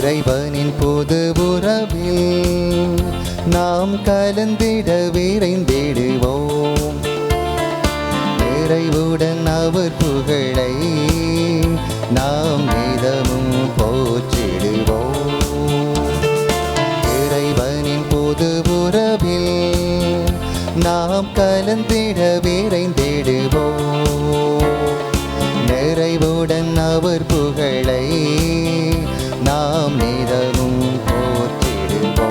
இறைவனின் பொது உறவில் நாம் கலந்திட விரைந்திடுவோம். நிறைவுடன் அவர் புகழை நாம் நிதமும் போற்றிடுவோம். இறைவனின் பொது உறவில் நாம் கலந்திட விரைந்திடுவோம். நிறைவுடன் அவர் புகழை நாம் நிதமும் போற்றிடுவோம்.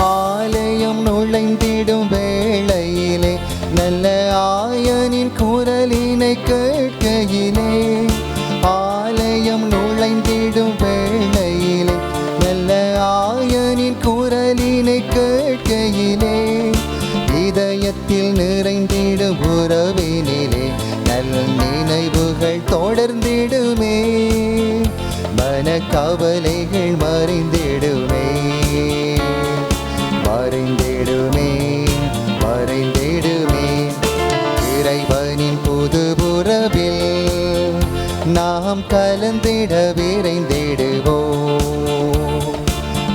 ஆலயம் நுழைந்திடும் வேளையிலே நல்ல ஆயனின் குரலினை கேட்கையிலே, ஆலயம் நுழைந்திடும் வேளையிலே நல்ல ஆயனின் குரலினை கேட்கையிலே, இதயத்தில் நிறைந்திடும் உறவினிலே நல் நினைவுகள் தொடர்ந்திடுமே, மனக்கவலைகள் மறைந்திடுமே, மறைந்திடுமே, மறைந்திடுமே. இறைவனின் புது உறவில் நாம் கலந்திட விரைந்திடுவோம்.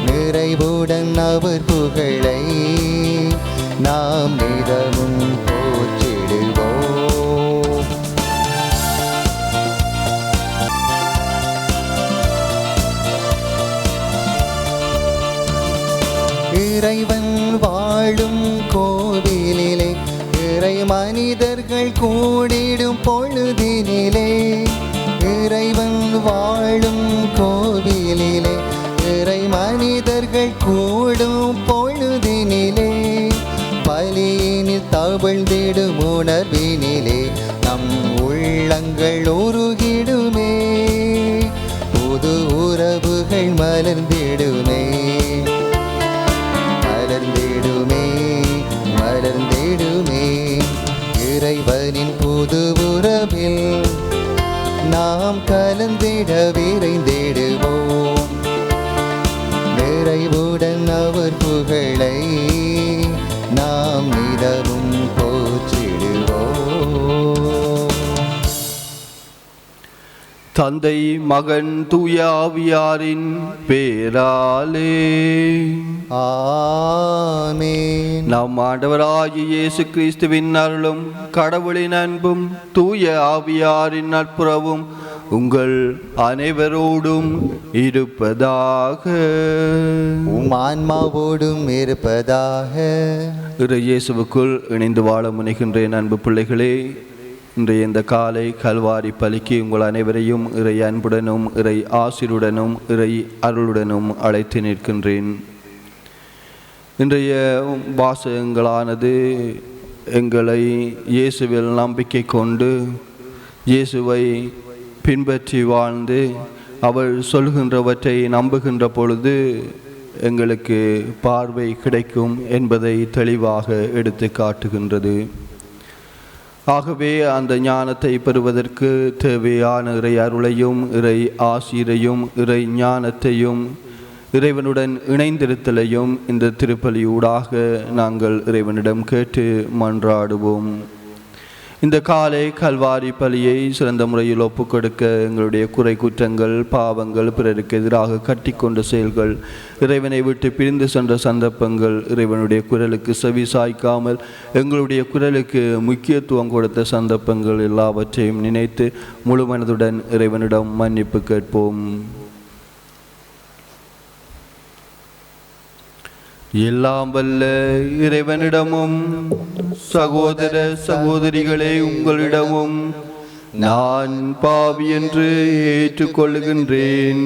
நிறைவுடன் அவர் புகழை நாம் நிதமும் போற்றிடுவோம். இறைவன் வாழும் கோவிலிலே இறை மனிதர்கள் கூடிடும் பொழுதினிலே, இறைவன் வாழும் கோவிலிலே இறை மனிதர்கள் கூடும் பொழுதினிலே, பலியினில் தவழ்ந்திடும் உணர்வினிலே நம் உள்ளங்கள் உருகிடுமே, புது உறவுகள் மலர்ந்திடுமே, மலர்ந்திடுமே, மலர்ந்திடுமே. இறைவனின் புது உறவில் நாம் கலந்திட விரைந்திடுவோம். நிறைவுடன் அவர் புகழை நாம் நிதமும் போற்றிடுவோம். தந்தை மகன் தூய ஆவியாரின் பேராலே ஆமென். நம் ஆண்டவராகிய இயேசு கிறிஸ்துவின் அருளும் கடவுளின் அன்பும் தூய ஆவியாரின் நட்புறவும் உங்கள் அனைவரோடும் இருப்பதாக. உம் ஆன்மாவோடும் இருப்பதாக. இயேசுவுக்குள் இணைந்து வாழ முனைகின்றேன் அன்பு பிள்ளைகளே. இன்றைய இந்த காலை கல்வாரி பலிக்கு உங்கள் அனைவரையும் இறை அன்புடனும் இறை ஆசிருடனும் இறை அருளுடனும் அழைத்து நிற்கின்றேன். இன்றைய வாசகங்களானது எங்களை இயேசுவில் நம்பிக்கை கொண்டு இயேசுவை பின்பற்றி வாழ்ந்து அவர் சொல்கின்றவற்றை நம்புகின்ற பொழுது எங்களுக்கு பார்வை கிடைக்கும் என்பதை தெளிவாக எடுத்து காட்டுகின்றது. ஆகவே அந்த ஞானத்தை பெறுவதற்கு தேவையான இறை அருளையும் இறை ஆசிரையும் இறை ஞானத்தையும் இறைவனுடன் இணைந்திருத்தலையும் இந்த திருப்பலியூடாக நாங்கள் இறைவனிடம் கேட்டு மன்றாடுவோம். இந்த காலை கல்வாரி பலியை சிறந்த முறையில் ஒப்புக்கொடுக்க எங்களுடைய குறை குற்றங்கள் பாவங்கள் பிறருக்கு எதிராக கட்டி கொண்ட செயல்கள் இறைவனை விட்டு பிரிந்து சென்ற சந்தர்ப்பங்கள் இறைவனுடைய குரலுக்கு செவி சாய்க்காமல் எங்களுடைய குரலுக்கு முக்கியத்துவம் கொடுத்த சந்தர்ப்பங்கள் எல்லாவற்றையும் நினைத்து முழு மனதுடன் இறைவனிடம் மன்னிப்பு கேட்போம். எல்லாம் வல்ல இறைவனிடமும் சகோதர சகோதரிகளே உங்களிடமும் நான் பாவி என்று ஏற்றுக்கொள்ளுகின்றேன்.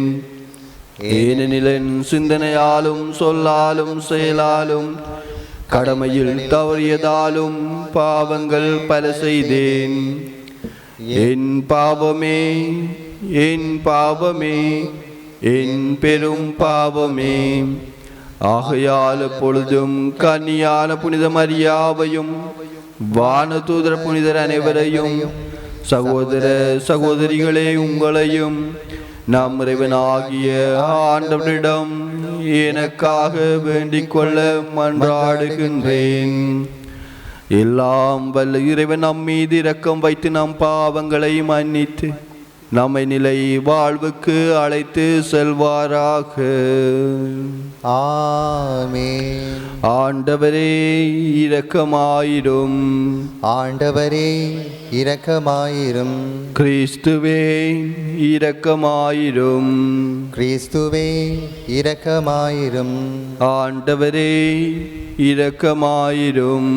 ஏனெனில் என் சிந்தனையாலும் சொல்லாலும் செயலாலும் கடமையில் தவறியதாலும் பாவங்கள் பல செய்தேன். என் பாவமே, என் பாவமே, என் பெரும் பாவமே. ஆகையால் எப்பொழுதும் கன்னியான புனித மரியாவையும் வானதூதர் புனிதர் அனைவரையும் சகோதர சகோதரிகளே உங்களையும் நம் இறைவனாகிய ஆண்டவரிடம் எனக்காக வேண்டிக் கொள்ள மன்றாடுகின்றேன். எல்லாம் வல்ல இறைவன் நம் மீது இரக்கம் வைத்து நம் பாவங்களை மன்னித்து நம்மை நிலை வாழ்வுக்கு அழைத்து செல்வாராக. ஆமென். ஆண்டவரே இரக்கமாயிரும். ஆண்டவரே இரக்கமாயிரும். கிறிஸ்துவே இரக்கமாயிரும். கிறிஸ்துவே இரக்கமாயிரும். ஆண்டவரே இரக்கமாயிரும்.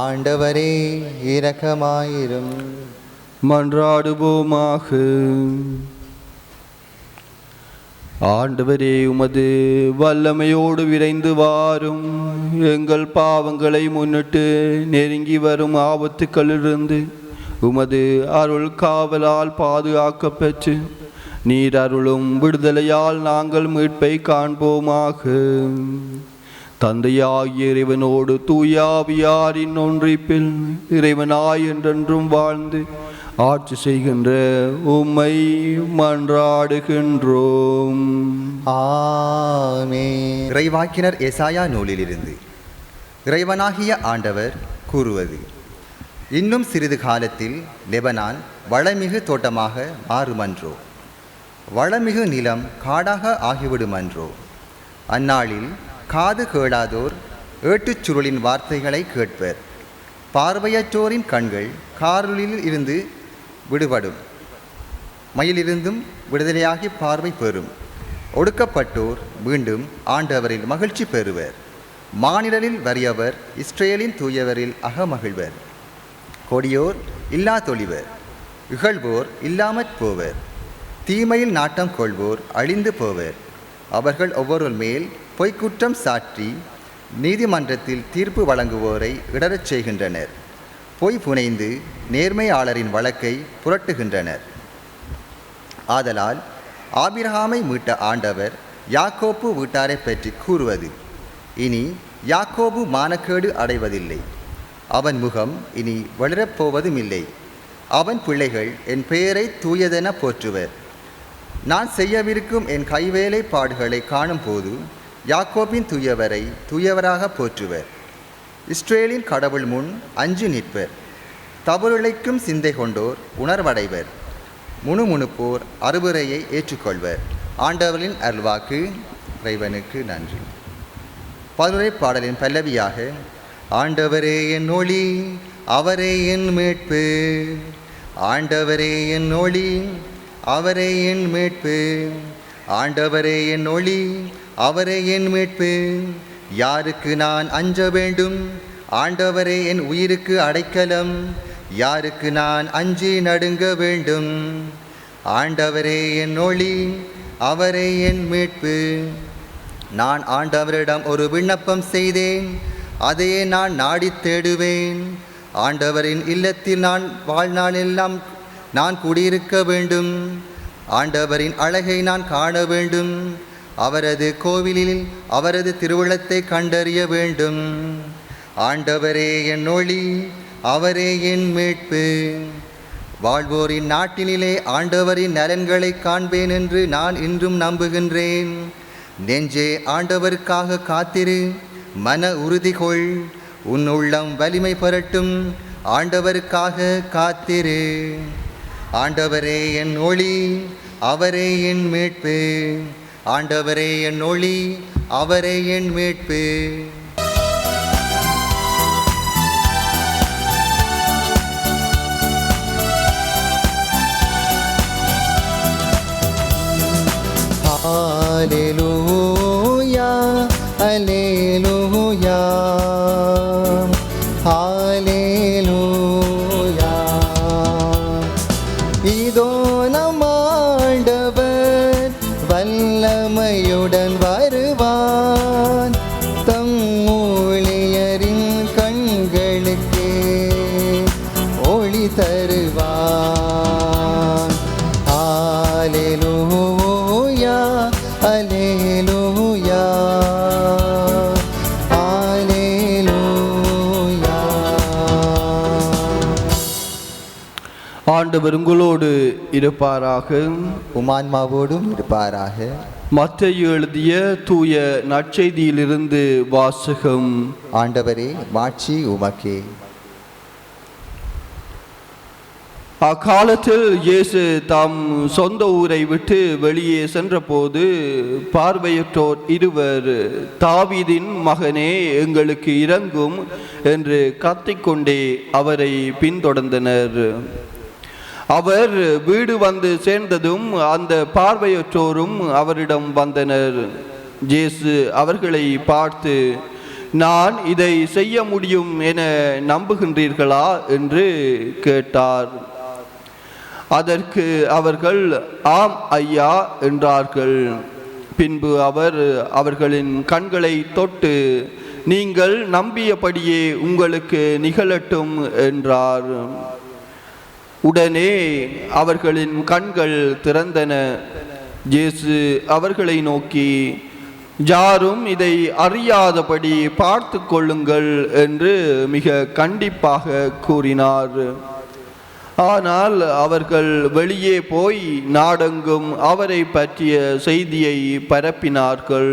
ஆண்டவரே இரக்கமாயிரும். மன்றாடுவோமாக. ஆண்டவரே, உமது வல்லமையோடு விரைந்து வாரும். எங்கள் பாவங்களை முன்னிட்டு நெருங்கி வரும் ஆபத்துக்களிலிருந்து உமது அருள் காவலால் பாதுகாக்க பெற்று நீர் அருளும் விடுதலையால் நாங்கள் மீட்பை காண்போமாக. தந்தையாகிய இறைவனோடு தூயாவியாரின் ஒன்றிப்பில் இறைவனாய் என்றென்றும் வாழ்ந்து ஆட்சி செய்கின்ற உம்மை மன்றாடுகின்றோம். ஆமென். இறைவாக்கினர் எசாயா நூலிலிருந்து. இறைவனாகிய ஆண்டவர் கூறுவது: இன்னும் சிறிது காலத்தில் லெபனான் வளமிகு தோட்டமாக மாறுமன்றோ, வளமிகு நிலம் காடாக ஆகிவிடுமன்றோ. அந்நாளில் காது கேளாதோர் ஏட்டுச் சுருளின் வார்த்தைகளை கேட்பர். பார்வையற்றோரின் கண்கள் காருளில் இருந்து விடுபடும். மயிலிருந்தும் விடுதலையாகி பார்வை பெறும். ஒடுக்கப்பட்டோர் மீண்டும் ஆண்டவரில் மகிழ்ச்சி பெறுவர். மானிடரில் வறியவர் இஸ்ரேலின் தூயவரில் அகமகிழ்வர். கொடியோர் இல்லா தொழிவர், இகழ்வோர் இல்லாமற் போவர். தீமையில் நாட்டம் கொள்வோர் அழிந்து போவர். அவர்கள் ஒவ்வொருவர் மேல் பொய்க்குற்றம் சாற்றி நீதிமன்றத்தில் தீர்ப்பு வழங்குவோரை இடரச் செய்கின்றனர். பொய் புனைந்து நேர்மையாளரின் வழக்கை புரட்டுகின்றனர். ஆதலால் ஆபிரகாமை மீட்ட ஆண்டவர் யாக்கோப்பு வீட்டாரை பற்றி கூறுவது: இனி யாக்கோபு மானக்கேடு அடைவதில்லை, அவன் முகம் இனி வளரப்போவதுமில்லை. அவன் பிள்ளைகள் என் பெயரை தூயதென போற்றுவர். நான் செய்யவிருக்கும் என் கைவேலை பாடுகளை காணும் போது யாக்கோபின் தூயவரை தூயவராக போற்றுவர். இஸ்ரேலின் கடவுள் முன் அஞ்சு நிற்பர். தவறிழைக்கும் சிந்தை கொண்டோர் உணர்வடைவர். முணுமுணுப்போர் அறிவுரையை ஏற்றுக்கொள்வர். ஆண்டவரின் அருள்வாக்கு. இறைவனுக்கு நன்றி. பதுரை பாடலின் பல்லவியாக: ஆண்டவரே என் ஒளி, அவரே என் மீட்பு. ஆண்டவரே என் ஒளி, அவரே என் மீட்பு. ஆண்டவரே என் ஒளி, அவரே என் மீட்பு. யாருக்கு நான் அஞ்ச வேண்டும்? ஆண்டவரே என் உயிருக்கு அடைக்கலம். யாருக்கு நான் அஞ்சி நடுங்க வேண்டும்? ஆண்டவரே என் ஒளி, அவரே என் மீட்பு. நான் ஆண்டவரிடம் ஒரு விண்ணப்பம் செய்தேன், அதையே நான் நாடித் தேடுவேன். ஆண்டவரின் இல்லத்தில் நான் வாழ்நாளெல்லாம் நான் குடியிருக்க வேண்டும். ஆண்டவரின் அழகை நான் காண வேண்டும். அவரது கோவிலில் அவரது திருவுளத்தை கண்டறிய வேண்டும். ஆண்டவரே என் ஒளி, அவரே என் மீட்பு. வாழ்வோரின் நாட்டினிலே ஆண்டவரின் நலன்களை காண்பேன் என்று நான் இன்றும் நம்புகின்றேன். நெஞ்சே, ஆண்டவருக்காக காத்திரு, மன உறுதி கொள், உன் உள்ளம் வலிமை பெறட்டும். ஆண்டவருக்காக காத்திரு. ஆண்டவரே என் ஒளி, அவரே என் மீட்பு. ஆண்டவரே என் ஒளி, அவரே என் மீட்பு. ஹல்லேலூயா, ஹல்லேலூயா, ஹல்லேலூயா. இதோ நம் ஆண்டவர் வல்லமையுடன் வருவான். தம் ஊழியரின் கண்களுக்கே ஒளி தருவான். ஹல்லேலூயா, ஹல்லேலூயா, ஹல்லேலூயா. ஆண்டவர் உங்களோடு இருப்பாராக. உமான்மாவோடும் இருப்பாராக. மத்தேயு எழுதிய தூய நற்செய்தியிலிருந்து வாசகம். ஆண்டவரே, மாட்சி உமக்கே. அக்காலத்தில் இயேசு தாம் சொந்த ஊரை விட்டு வெளியே சென்றபோது பார்வையற்றோர் இருவர், தாவீதின் மகனே எங்களுக்கு இரங்கும் என்று கத்திக்கொண்டே அவரை பின்தொடர்ந்தனர். அவர் வீடு வந்து சேர்ந்ததும் அந்த பார்வையற்றோரும் அவரிடம் வந்தனர். இயேசு அவர்களை பார்த்து, நான் இதை செய்ய முடியும் என நம்புகின்றீர்களா என்று கேட்டார். அதற்கு அவர்கள் ஆம் ஐயா என்றார்கள். பின்பு அவர் அவர்களின் கண்களை தொட்டு, நீங்கள் நம்பியபடியே உங்களுக்கு நிகழட்டும் என்றார். உடனே அவர்களின் கண்கள் திறந்தன. இயேசு அவர்களை நோக்கி, யாரும் இதை அறியாதபடி பார்த்து கொள்ளுங்கள் என்று மிக கண்டிப்பாக கூறினார். ஆனால் அவர்கள் வெளியே போய் நாடெங்கும் அவரை பற்றிய செய்தியை பரப்பினார்கள்.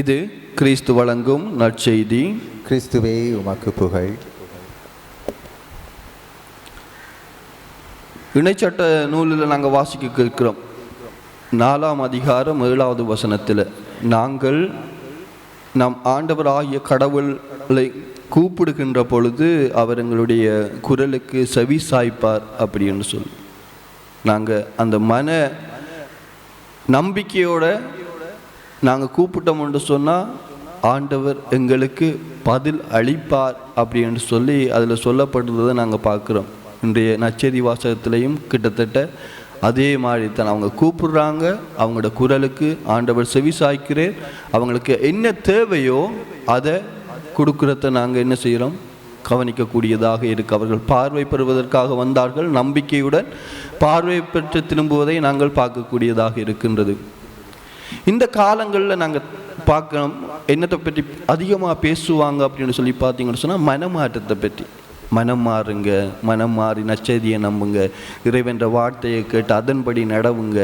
இது கிறிஸ்து வழங்கும் நற்செய்தி. கிறிஸ்துவே உமக்கு புகழ். இணைச்சட்ட நூலில் நாங்கள் வாசிக்க கேட்கிறோம். 4ஆம் அதிகாரம் 7வது வசனத்தில், நாங்கள் நம் ஆண்டவராகிய கடவுளை கூப்பிடுகின்ற பொழுது அவர் எங்களுடைய குரலுக்கு செவி சாய்ப்பார் அப்படின்னு சொல்லி, நாங்கள் அந்த மன நம்பிக்கையோட நாங்கள் கூப்பிட்டோம் என்று சொன்னால் ஆண்டவர் எங்களுக்கு பதில் அளிப்பார் அப்படின்னு சொல்லி அதில் சொல்லப்படுறதை நாங்கள் பார்க்குறோம். இன்றைய நற்செய்தி வாசகத்திலையும் கிட்டத்தட்ட அதே மாதிரி தான். அவங்க கூப்பிடுறாங்க, அவங்களோட குரலுக்கு ஆண்டவர் செவி சாய்க்கிறேன், அவங்களுக்கு என்ன தேவையோ அதை கொடுக்குறத நாங்கள் என்ன செய்கிறோம், கவனிக்கக்கூடியதாக இருக்குது. அவர்கள் பார்வை பெறுவதற்காக வந்தார்கள், நம்பிக்கையுடன் பார்வை பெற்று திரும்புவதை நாங்கள் பார்க்கக்கூடியதாக இருக்கின்றது. இந்த காலங்களில் நாங்கள் பார்க்கணும், என்னத்தை பற்றி அதிகமாக பேசுவாங்க அப்படின்னு சொல்லி பார்த்தீங்கன்னு சொன்னால் மனமாற்றத்தை பற்றி. மனம் மாறுங்க, மனம் மாறி நற்செய்தியை நம்புங்க, இறைவன்ற வார்த்தையை கேட்டு அதன்படி நடவுங்க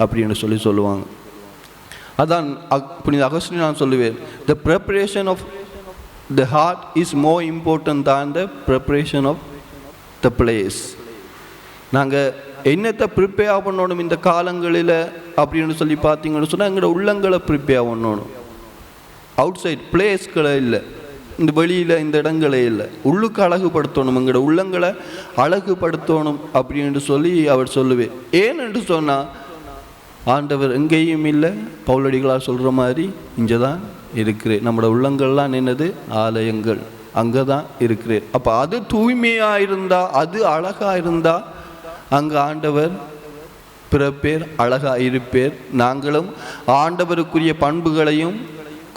அப்படின்னு சொல்லுவாங்க. அதான் புனித அகஸ்டின் நான் சொல்லுவேன், the preparation of the heart is more important than the preparation of the place. நாங்கள் என்னத்தை ப்ரிப்பேர் பண்ணணும் இந்த காலங்களில் அப்படின்னு சொல்லி பார்த்தீங்கன்னு சொன்னால் எங்களோட உள்ளங்களை ப்ரிப்பேர் பண்ணணும். அவுட் சைட் பிளேஸ்களை இல்லை, இந்த வெளியில் இந்த இடங்களே இல்லை, உள்ளுக்கு அழகுபடுத்தணும், எங்களோட உள்ளங்களை அழகுபடுத்தணும் அப்படின்னு சொல்லி அவர் சொல்லுவேன். ஏன்னு சொன்னால் ஆண்டவர் எங்கேயும் இல்லை, பவுலடிகளார் சொல்கிற மாதிரி இங்கே தான் இருக்கிறேன். நம்மளோட உள்ளங்கள்லாம் என்னது, ஆலயங்கள், அங்கே தான் இருக்கிறேன். அப்போ அது தூய்மையாக இருந்தால், அது அழகாக இருந்தால் அங்கே ஆண்டவர் பிறப்பேர், அழகாக இருப்பேர். நாங்களும் ஆண்டவருக்குரிய பண்புகளையும்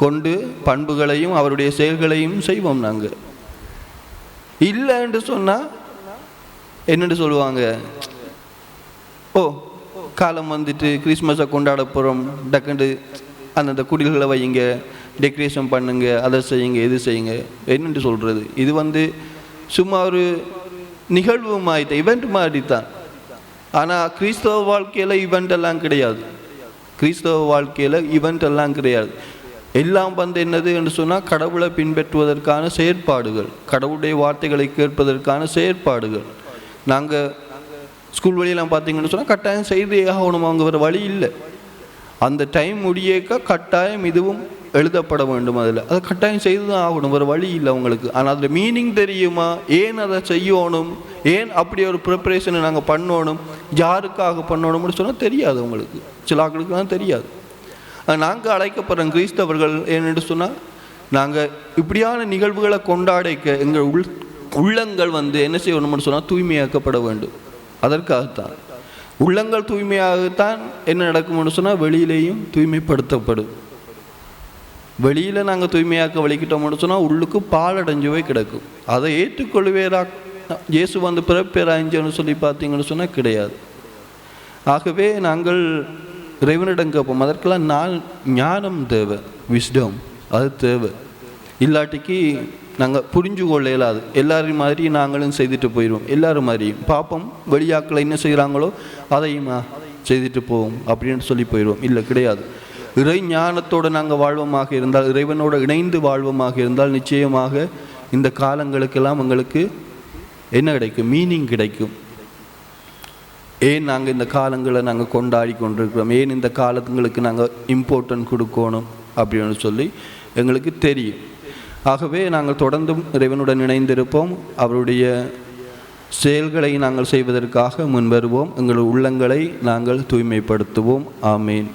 கொண்டு பண்புகளையும் அவருடைய செயல்களையும் செய்வோம். நாங்கள் இல்லைன்னு சொன்னால் என்னென்னு சொல்லுவாங்க, ஓ காலம் வந்துட்டு கிறிஸ்மஸை கொண்டாட போகிறோம், டக்குண்டு அந்தந்த குடில்களை வையுங்க, டெக்கரேஷன் பண்ணுங்க, அதை செய்யுங்க, இது செய்யுங்க, என்னென்று சொல்கிறது. இது சும்மா ஒரு நிகழ்வு மாதிரி, இவெண்ட் மாதிரி தான். ஆனால் கிறிஸ்தவ வாழ்க்கையில் இவெண்ட் எல்லாம் கிடையாது. கிறிஸ்தவ வாழ்க்கையில் இவெண்ட் எல்லாம் கிடையாது. எல்லாம் என்னது என்று சொன்னால் கடவுளை பின்பற்றுவதற்கான செயற்பாடுகள், கடவுளுடைய வார்த்தைகளை கேட்பதற்கான செயற்பாடுகள். நாங்கள் ஸ்கூல் வழியெல்லாம் பார்த்தீங்கன்னு சொன்னால் கட்டாயம் செய்தே ஆகணும், அவங்க வேறு வழி இல்லை. அந்த டைம் முடியக்க கட்டாயம் இதுவும் எழுதப்பட வேண்டும், அதில் அதை கட்டாயம் செய்து தான் ஆகணும், வேறு வழி இல்லை அவங்களுக்கு. ஆனால் அதில் மீனிங் தெரியுமா, ஏன் அதை செய்யணும், ஏன் அப்படி ஒரு ப்ரிப்பரேஷனை நாங்கள் பண்ணணும், யாருக்காக பண்ணணும்னு சொன்னால் தெரியாது அவங்களுக்கு, சில ஆட்களுக்கு தான் தெரியாது. நாங்கள் அழைக்கப்படுற கிறிஸ்தவர்கள் ஏன்னு சொன்னால் நாங்கள் இப்படியான நிகழ்வுகளை கொண்டாடிக்க எங்கள் உள்ளங்கள் என்ன செய்யணும்னு சொன்னால் தூய்மையாக்கப்பட வேண்டும். அதற்காகத்தான் உள்ளங்கள் தூய்மையாகத்தான் என்ன நடக்கும்னு சொன்னால் வெளியிலேயும் தூய்மைப்படுத்தப்படும். வெளியில் நாங்கள் தூய்மையாக்க வலிக்கிட்டோம்னு சொன்னால் உள்ளுக்கு பாலடைஞ்சுவே கிடக்கும். அதை ஏற்றுக்கொள்வேரா இயேசு பிறப்பேராய்ஞ்சன்னு சொல்லி பார்த்தீங்கன்னு சொன்னால் கிடையாது. ஆகவே நாங்கள் இறைவனிடம் கேட்போம். அதற்கெல்லாம் ஞானம் தேவை, விஸ்டம் அது தேவை. இல்லாட்டிக்கு நாங்கள் புரிஞ்சு கொள்ள இயலாது. எல்லாரும் மாதிரி நாங்களும் செய்துட்டு போயிடுவோம். எல்லாரும் மாதிரியும் பார்ப்போம், வெளியாக்களை என்ன செய்கிறாங்களோ அதையுமா செய்துட்டு போவோம் அப்படின்னு சொல்லி போயிடுவோம். இல்லை, கிடையாது. இறை ஞானத்தோடு நாங்கள் வாழ்வமாக இருந்தால், இறைவனோடு இணைந்து வாழ்வமாக இருந்தால் நிச்சயமாக இந்த காலங்களுக்கெல்லாம் எங்களுக்கு என்ன கிடைக்கும்? மீனிங் கிடைக்கும். ஏன் நாங்கள் இந்த காலங்களை நாங்கள் கொண்டாடி கொண்டிருக்கிறோம், ஏன் இந்த காலங்களுக்கு நாங்கள் இம்பார்ட்டன்ட் கொடுக்கணும் அப்படின்னு சொல்லி எங்களுக்கு தெரியும். ஆகவே நாங்கள் தொடர்ந்தும் இறைவனுடன் இணைந்திருப்போம். அவருடைய செயல்களை நாங்கள் செய்வதற்காக முன்வருவோம். எங்கள் உள்ளங்களை நாங்கள் தூய்மைப்படுத்துவோம். ஆமீன்.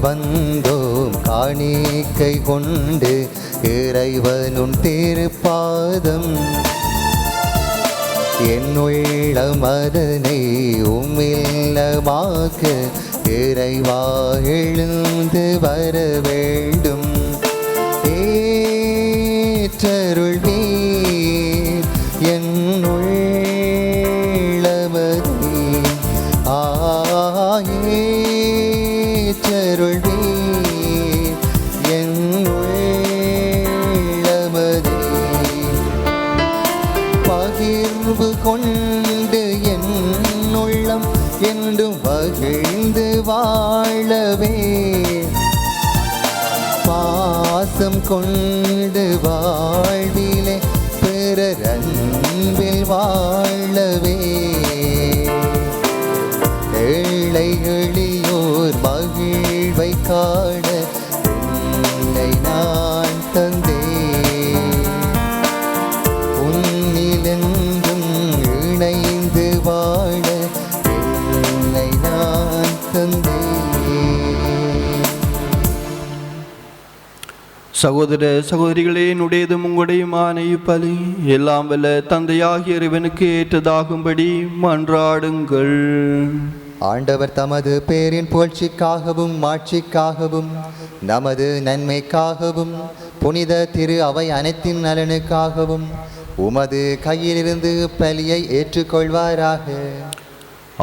வந்தோம் காணிக்கை கொண்டு இறைவனும் திருப்பாதம், என்னுள்ள மதனை உம்மில்லமாக்க இறைவா எழுந்து வர வேண்டும். ஏற்றருள் நீர் என்னுள்ள மதனை ஆயே பகிர்வு கொண்டு என் உள்ளம் என்றும் மகிழ்ந்து வாழவே, பாசம் கொண்டு வாழ்விலே பிறர் அன்பில் வாழவே, ஏழை எளியோர் மகிழ்வை காண என்னை நான் தந்தே, உன்னிலென்றும் இணைந்து வாழ என்னை நான் தந்தே. சகோதர சகோதரிகளே, என்னுடையதும் உங்களுடையமான இப்பலி எல்லாம் வல்ல தந்தையாகிய இறைவனுக்கு ஏற்றதாகும்படி மன்றாடுங்கள். ஆண்டவர் தமது பேரின் புகழ்ச்சிக்காகவும் மாட்சிக்காகவும் நமது நன்மைக்காகவும் புனித திரு அவை அனைத்தின் நலனுக்காகவும் உமது கையிலிருந்து பலியை ஏற்றுக்கொள்வாராக.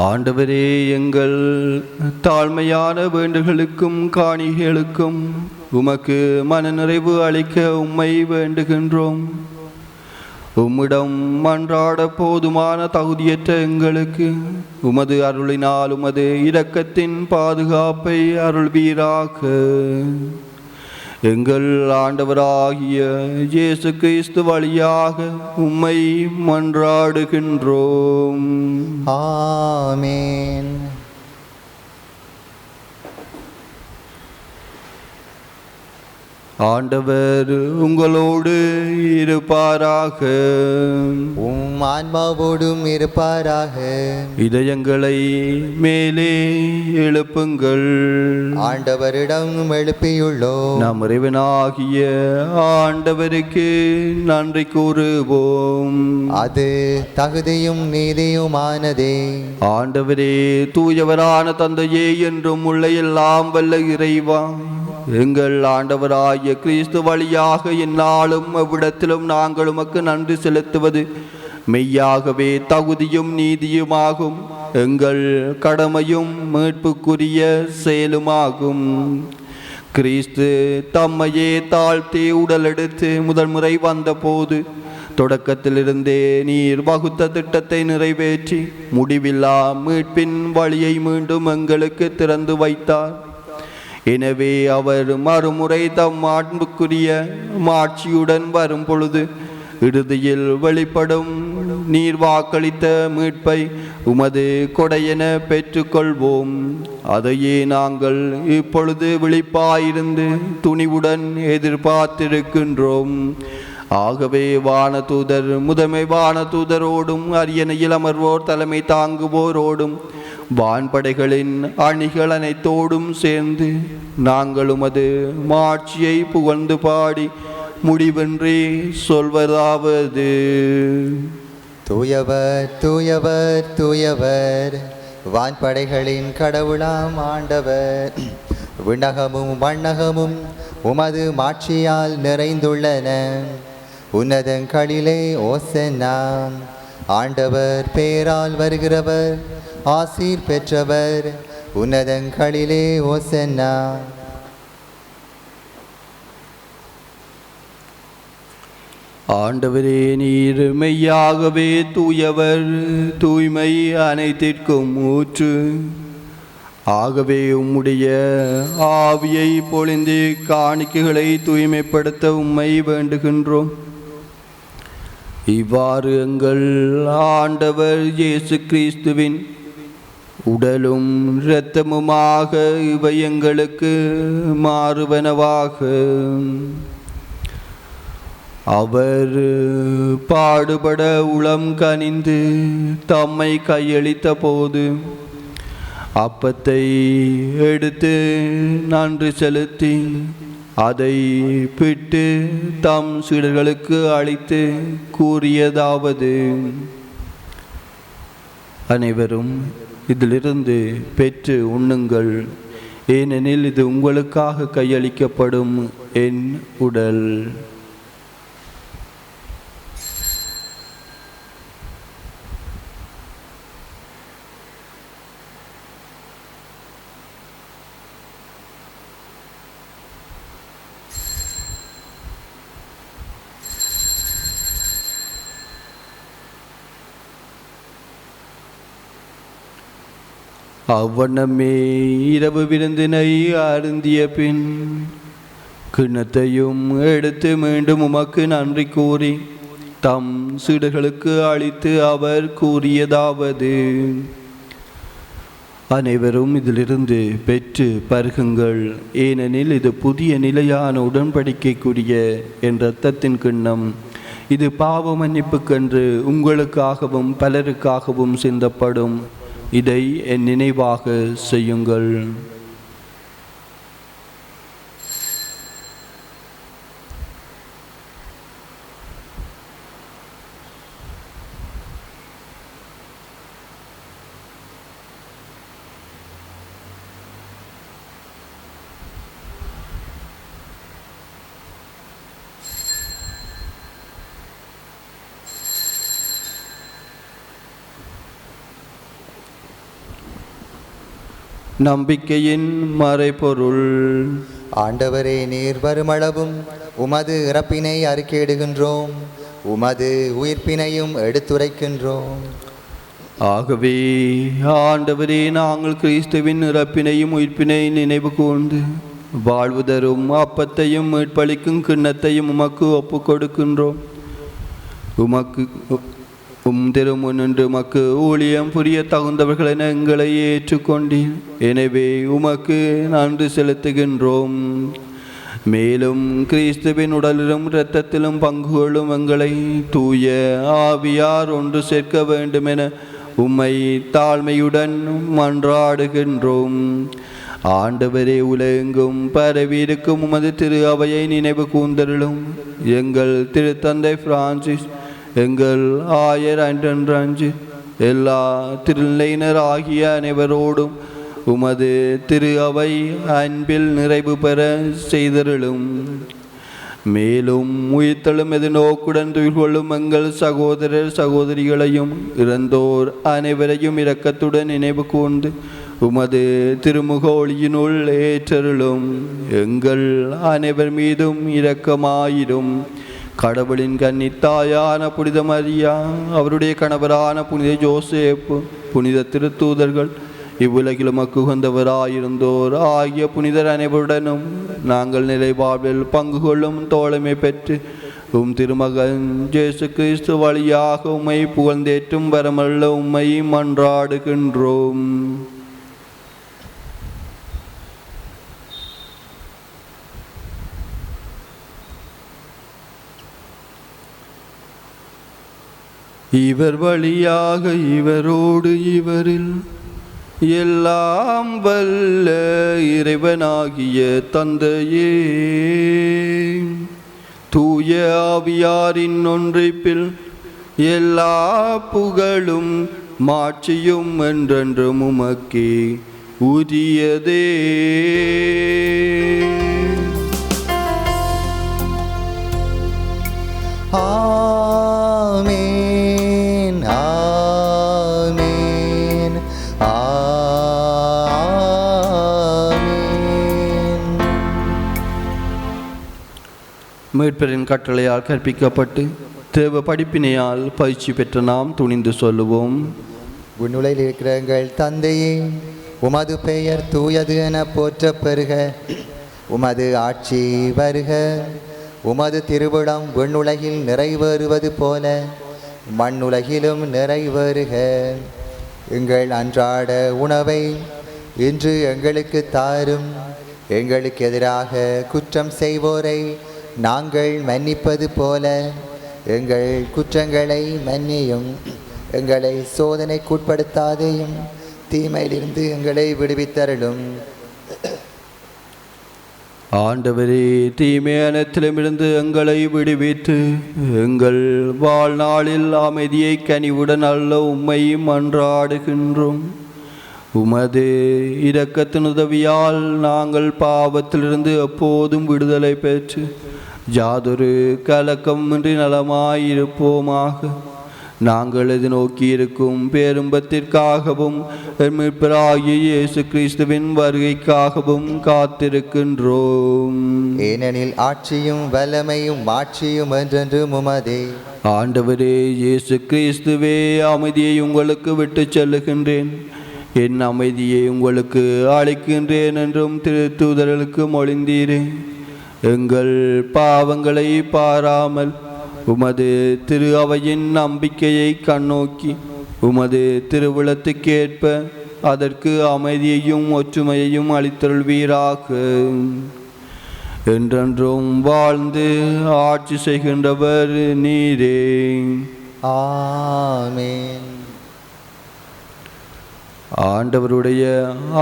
ஆண்டவரே, எங்கள் தாழ்மையான வேண்டுகளுக்கும் காணிகளுக்கும் உமக்கு மனநிறைவு அளிக்க உம்மை வேண்டுகின்றோம். உம்மிடம் மன்றாட போதுமான தகுதியற்ற எங்களுக்கு உமது அருளினால் உமது இரக்கத்தின் பாதுகாப்பை அருள்வீராக. எங்கள் ஆண்டவராகிய இயேசு கிறிஸ்து வழியாக உம்மை மன்றாடுகின்றோம். ஆமென். ஆண்டவர் உங்களோடு இருப்பாராக. உம் ஆன்மாவோடும் இருப்பாராக. இதயங்களை மேலே எழுப்புங்கள். ஆண்டவரிடம் எழுப்பியுள்ளோம். நம் இறைவனாகிய ஆண்டவருக்கு நன்றி கூறுவோம். அது தகுதியும் நீதியுமானதே. ஆண்டவரே, தூயவரான தந்தையே, என்றும் உள்ள எல்லாம் வல்ல இறைவா, எங்கள் ஆண்டவராகிய கிறிஸ்து வழியாக எந்நாளும் அவ்விடத்திலும் நாங்கள் உமக்கு நன்றி செலுத்துவது மெய்யாகவே தகுதியும் நீதியுமாகும். எங்கள் கடமையும் மீட்புக்குரிய செயலுமாகும். கிறிஸ்து தம்மையே தாழ்த்தி உடலெடுத்து முதன்முறை வந்தபோது தொடக்கத்திலிருந்தே நீர் வகுத்த திட்டத்தை நிறைவேற்றி முடிவில்லா மீட்பின் வழியை மீண்டும் எங்களுக்கு திறந்து வைத்தார். எனவே அவர் மறுமுறை தம் மாண்புக்குரிய மாட்சியுடன் வரும் பொழுது இறுதியில் வெளிப்படும் நீர் வாக்களித்த மீட்பை உமது கொடையென பெற்றுக்கொள்வோம். அதையே நாங்கள் இப்பொழுது விழிப்பாயிருந்து துணிவுடன் எதிர்பார்த்திருக்கின்றோம். ஆகவே வானதூதர் முதன்மை வானதூதரோடும் அரியணையில் அமர்வோர் தலைமை தாங்குவோரோடும் வான்படைகளின் அணிகள் அனைத்தோடும் சேர்ந்து நாங்கள் உமது மாட்சியை புகழ்ந்து பாடி முடிவின்றி சொல்வதாவது: தூயவர் தூயவர் தூயவர், வான்படைகளின் கடவுளாம் ஆண்டவர். விண்ணகமும் வண்ணகமும் உமது மாட்சியால் நிறைந்துள்ளன. உன்னதங்களிலே ஓசன்னா. ஆண்டவர் பேரால் வருகிறவர் ஆசீர் பெற்றவர். உன்னதங்களிலே ஓசன்னா. ஆண்டவரே, நீர் மெய்யாகவே தூயவர், தூய்மை அனைத்திற்கும் ஊற்று. ஆகவே உம்முடைய ஆவியை பொழிந்து காணிக்கைகளை தூய்மைப்படுத்த உம்மை வேண்டுகின்றோம். இவ்வாறு எங்கள் ஆண்டவர் இயேசு கிறிஸ்துவின் உடலும் இரத்தமுமாக இவை எங்களுக்கு மாறுவனவாக. அவர் பாடுபட உளம் கனிந்து தம்மை கையளித்த போது அப்பத்தை எடுத்து நன்றி செலுத்தி அதை பிட்டு தம் சீடர்களுக்கு அளித்து கூறியதாவது: அனைவரும் இதிலிருந்து பெற்று உண்ணுங்கள், ஏனெனில் இது உங்களுக்காக கையளிக்கப்படும் என் உடல். அவ்வண்ணமே இரவு விருந்தினை அருந்திய பின் கிண்ணத்தையும் எடுத்து மீண்டும் உமக்கு நன்றி கூறி தம் சீடர்களுக்கு அளித்து அவர் கூறியதாவது: அனைவரும் இதிலிருந்து பெற்று பருகுங்கள், ஏனெனில் இது புதிய நிலையான உடன்படிக்கைக்குரிய என் இரத்தத்தின் கிண்ணம். இது பாவ மன்னிப்புக்கென்று உங்களுக்காகவும் பலருக்காகவும் சிந்தப்படும். இதை என் நினைவாக செய்யுங்கள். நம்பிக்கையின் மறைபொருள். ஆண்டவரே, நீர் வருமளவும் உமது இறப்பினை அறிக்கையிடுகின்றோம், உமது உயிர்ப்பினையும் எடுத்துரைக்கின்றோம். ஆகவே ஆண்டவரே, நாங்கள் கிறிஸ்துவின் இறப்பினையும் உயிர்ப்பினை நினைவு கூர்ந்து வாழ்வு தரும் அப்பத்தையும் மீட்பளிக்கும் கிண்ணத்தையும் உமக்கு ஒப்பு கொடுக்கின்றோம். திருமுன்னின்று உமக்கு ஊழியம் புரிய தகுந்தவர்கள் என எங்களை ஏற்றுக்கொண்டீர். எனவே உமக்கு நன்றி செலுத்துகின்றோம். மேலும் கிறிஸ்துவின் உடலிலும் இரத்தத்திலும் பங்கு கொள்ளும் எங்களை தூய ஆவியார் ஒன்று சேர்க்க வேண்டும் என உம்மை தாழ்மையுடன் மன்றாடுகின்றோம். ஆண்டவரே, உலகெங்கும் பரவியிருக்கும் உமது திரு அவையை நினைவு கூர்ந்தருளும். எங்கள் திருத்தந்தை பிரான்சிஸ், எங்கள் ஆயர் ஆண்டன் ரஞ்சித், எல்லா திருநிலையினர் ஆகிய அனைவரோடும் உமது திரு அவை அன்பில் நிறைவு பெற செய்தருளும். மேலும் உயிர்த்தெழும் எதிர்நோக்குடன் துயில் கொள்ளும் எங்கள் சகோதரர் சகோதரிகளையும் இறந்தோர் அனைவரையும் இரக்கத்துடன் நினைவு கூர்ந்து உமது திருமுக ஒளியினுள் ஏற்றருளும். எங்கள் அனைவர் மீதும் இரக்கமாயிரும். கடவுளின் கன்னித்தாயான புனித மரியா, அவருடைய கணவரான புனித ஜோசேப்பு, புனித திருத்தூதர்கள், இவ்வுலகில் உமக்கு உகந்தவராயிருந்தோர் ஆகிய புனிதர் அனைவருடனும் நாங்கள் நிறைவாழ்வில் பங்கு கொள்ளும் தோழமை பெற்று உம் திருமகன் இயேசு கிறிஸ்து வழியாக உம்மை புகழ்ந்தேற்றும் வரமல்ல உம்மை மன்றாடுகின்றோம். இவர் வழியாக இவரோடு இவரில் எல்லாம் வல்ல இறைவனாகிய தந்தையே, தூய ஆவியாரின் ஒன்றிப்பில் எல்லா புகழும் மாட்சியும் என்றென்றும் உமக்கே உரியதே. ஆமென் ஆமென் ஆமென். மீட்பரின் கட்டளையால் கற்பிக்கப்பட்டு தேவ படிப்பினையால் பயிற்சி பெற்ற நாம் துணிந்து சொல்லுவோம். விண்ணுலகில் இருக்கிற எங்கள் தந்தையே, உமது பெயர் தூயது என போற்றப் பெறுக. உமது ஆட்சி வருக. உமது திருவிழம் விண்ணுலகில் நிறைவேறுவது போல மண்ணுலகிலும் நிறைவேறுக. எங்கள் அன்றாட உணவை இன்று எங்களுக்கு தாரும். எங்களுக்கு எதிராக குற்றம் செய்வோரை நாங்கள் மன்னிப்பது போல எங்கள் குற்றங்களை மன்னியும். எங்களை சோதனைக்குட்படுத்தாதேயும், தீமையிலிருந்து எங்களை விடுவித்தருளும். ஆண்டவரே, தீமை அனைத்திலுமிருந்து எங்களை விடுவித்து எங்கள் வாழ்நாளில் அமைதியை கனிவுடன் அல்ல உம்மை மன்றாடுகின்றோம். உமது இரக்கத்தின் உதவியால் நாங்கள் பாவத்திலிருந்து எப்போதும் விடுதலை பெற்று யாதொரு கலக்கமின்றி நலமாயிருப்போமாக. நாங்கள் எது நோக்கியிருக்கும் பேரும்பத்திற்காகவும் மீட்பராகிய இயேசு கிறிஸ்துவின் வருகைக்காகவும் காத்திருக்கின்றோம். ஏனெனில் ஆட்சியும் வல்லமையும் மாட்சியும் என்றென்றும் உமதே. ஆண்டவரே இயேசு கிறிஸ்துவே, அமைதியை உங்களுக்கு விட்டு செல்லுகின்றேன், என் அமைதியை உங்களுக்கு அளிக்கின்றேன் என்றும் திருத்தூதர்களுக்கு மொழிந்தீரே. எங்கள் பாவங்களை பாராமல் உமது திரு அவையின் நம்பிக்கையை கண்ணோக்கி உமது திருவுளத்துக்கேற்ப அதற்கு அமைதியையும் ஒற்றுமையையும் அளித்தருள்வீராக. என்றென்றும் வாழ்ந்து ஆட்சி செய்கின்றவர் நீரே. ஆமென். ஆண்டவருடைய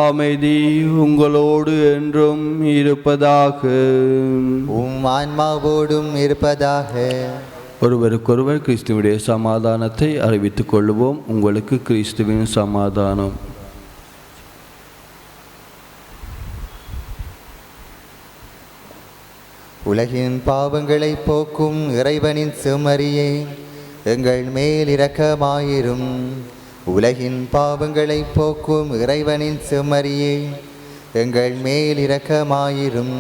அமைதி உங்களோடு என்றும் இருப்பதாக. உம் ஆன்மாவோடும் இருப்பதாக. ஒருவருக்கொருவர் கிறிஸ்துவுடைய சமாதானத்தை அறிவித்துக் கொள்வோம். உங்களுக்கு கிறிஸ்துவின் சமாதானம். உலகின் பாவங்களை போக்கும் இறைவனின் செம்மறியே, எங்கள் மேல் இரக்கமாயிரும். உலகின் பாவங்களை போக்கும் இறைவனின் செம்மறியே, எங்கள் மேல் இரக்கமாயிரும்.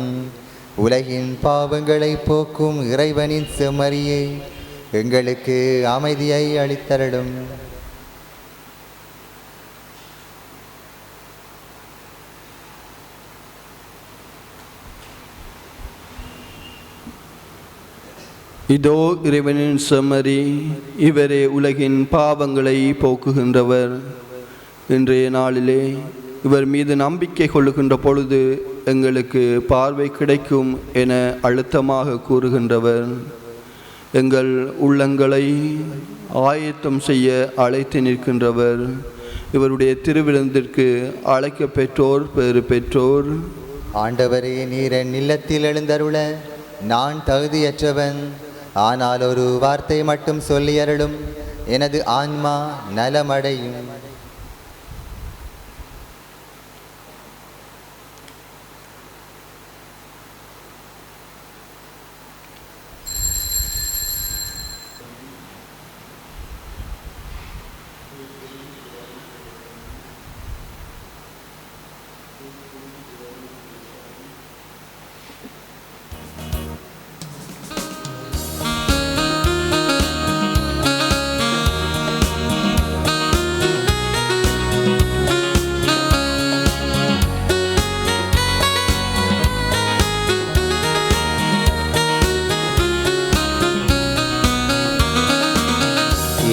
உலகின் பாவங்களை போக்கும் இறைவனின் செம்மறியே, எங்களுக்கு அமைதியை அளித்தருளும். இதோ இறைவனின் செம்மறி, இவரே உலகின் பாவங்களை போக்குகின்றவர். இன்றைய நாளிலே இவர் மீது நம்பிக்கை கொள்ளுகின்ற பொழுது எங்களுக்கு பார்வை கிடைக்கும் என அழுத்தமாக கூறுகின்றவர். எங்கள் உள்ளங்களை ஆயத்தம் செய்ய அழைத்து நிற்கின்றவர். இவருடைய திருவிருந்திற்கு அழைக்க பெற்றோர் பேறு பெற்றோர். ஆண்டவரே, நீர் என் இல்லத்தில் எழுந்தருள நான் தகுதியற்றவன். ஆனால் ஒரு வார்த்தை மட்டும் சொல்லி அருளும், எனது ஆன்மா நலமடையும்.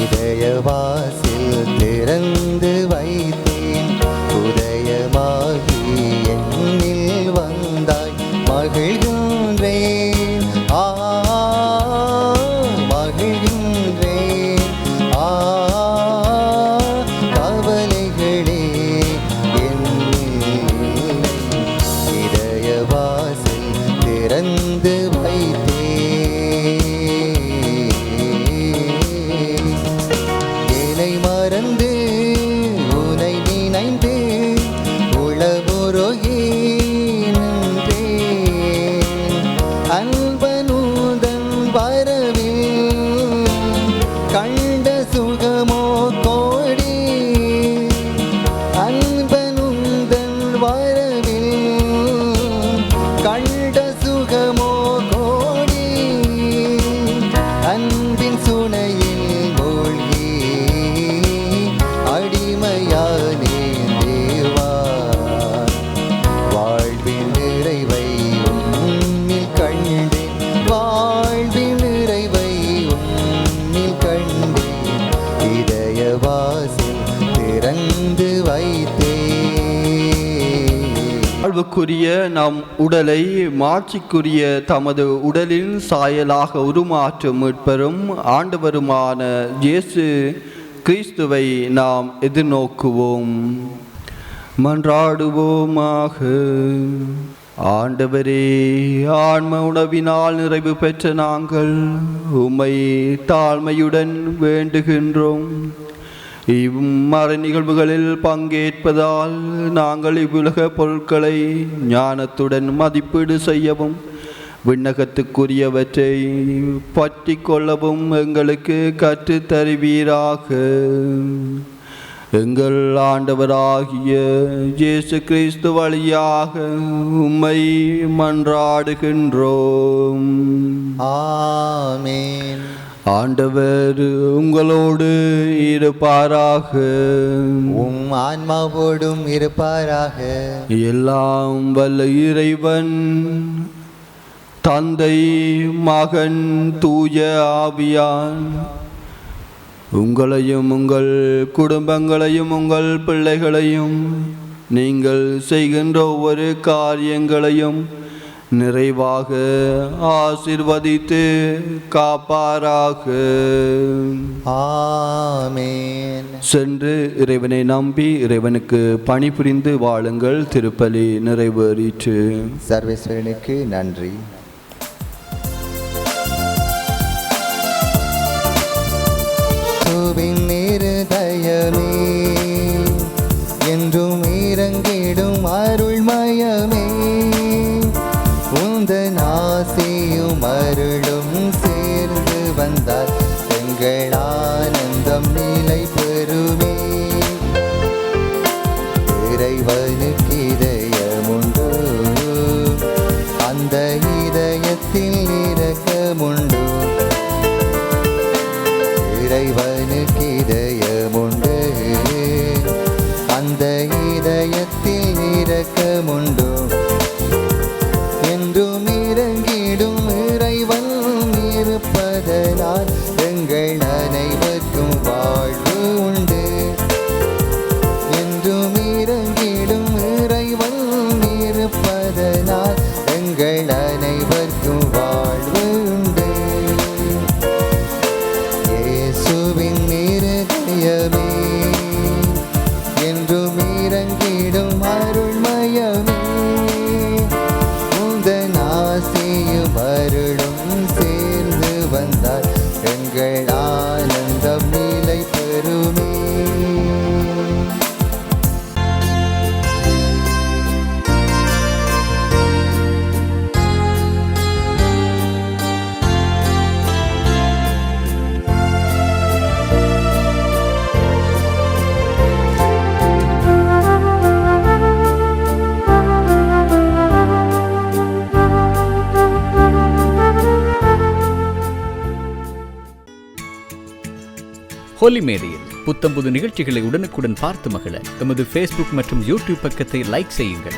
இதயவாசில் திறந்து வைத்தேன், உதயமாகி என்னில் வந்தாய். மகிழ்கின்றேன், மகிழ்கின்றேன். கவலைகளே என்னில் இதயவாசில் திறந்து வைத்தேன். என்னை வாசல் திறந்து வைத்தே. வாழ்வுக்குரிய நம் உடலை மாட்சிக்குரிய தமது உடலின் சாயலாக உருமாற்றும் மீட்பெரும் ஆண்டவருமான இயேசு கிறிஸ்துவை நாம் எதிர்நோக்குவோம். மன்றாடுவோமாக. ஆண்டவரே, ஆன்ம உணவினால் நிறைவு பெற்ற நாங்கள் உம்மை தாழ்மையுடன் வேண்டுகின்றோம். இம்மறை நிகழ்வுகளில் பங்கேற்பதால் நாங்கள் இவ்வுலக பொருட்களை ஞானத்துடன் மதிப்பீடு செய்யவும் விண்ணகத்துக்குரியவற்றை பற்றி கொள்ளவும் எங்களுக்கு கற்றுத்தருவீராக. எங்கள் ஆண்டவராகிய இயேசு கிறிஸ்து வழியாக உம்மை மன்றாடுகின்றோம். ஆமென். ஆண்டவர் உங்களோடு இருப்பாராக. உம் ஆன்மாவோடும் இருப்பாராக. எல்லாம் வல்ல இறைவன் தந்தை, மகன், தூய ஆவியான் உங்களையும் உங்கள் குடும்பங்களையும் உங்கள் பிள்ளைகளையும் நீங்கள் செய்கின்ற ஒவ்வொரு காரியங்களையும் நிறைவாக ஆசீர்வதித்து காப்பாராக. ஆமென். சென்று இறைவனை நம்பி இறைவனுக்கு பணிபுரிந்து வாழுங்கள். திருப்பலி நிறைவேறிற்று. சர்வேஸ்வரனுக்கு நன்றி. தயமே என்றும் இறங்கிடும் அருள்மயமே, உந்தன் ஆசையும் அருளும் சேர்ந்து வந்தால் எங்கள் ஆனந்தம் நிலை பெறுமே. இறைவனுக்கு இதயமுண்டு, அந்த இதயத்தில் இரக்கமுண்டு. இறைவனுக்கு இதயமுண்டு, அந்த இதயத்தில் இரக்கமுண்டு. என்றும் இறங்கிடும் இறைவன் இருப்பதனால் எங்கள் அனைவருக்கும் வாழ்வு உண்டு. என்றும் இறங்கிடும் இறைவன் இருப்பதனால் எங்கள் அனைவருக்கும் வாழ்வு உண்டு. இயேசுவின் இருதயமே என்றும் இறங்கிடும் அருள்மயமே, உந்தன் ஆசையும் அருளும் சேர்ந்து வந்தால் எங்கள் ஆனந்தம் நிலை பெறுமே. ஹோலி மேடையில் புத்தம்புது நிகழ்ச்சிகளை உடனுக்குடன் பார்த்து மகிழ எமது ஃபேஸ்புக் மற்றும் யூடியூப் பக்கத்தை லைக் செய்யுங்கள்.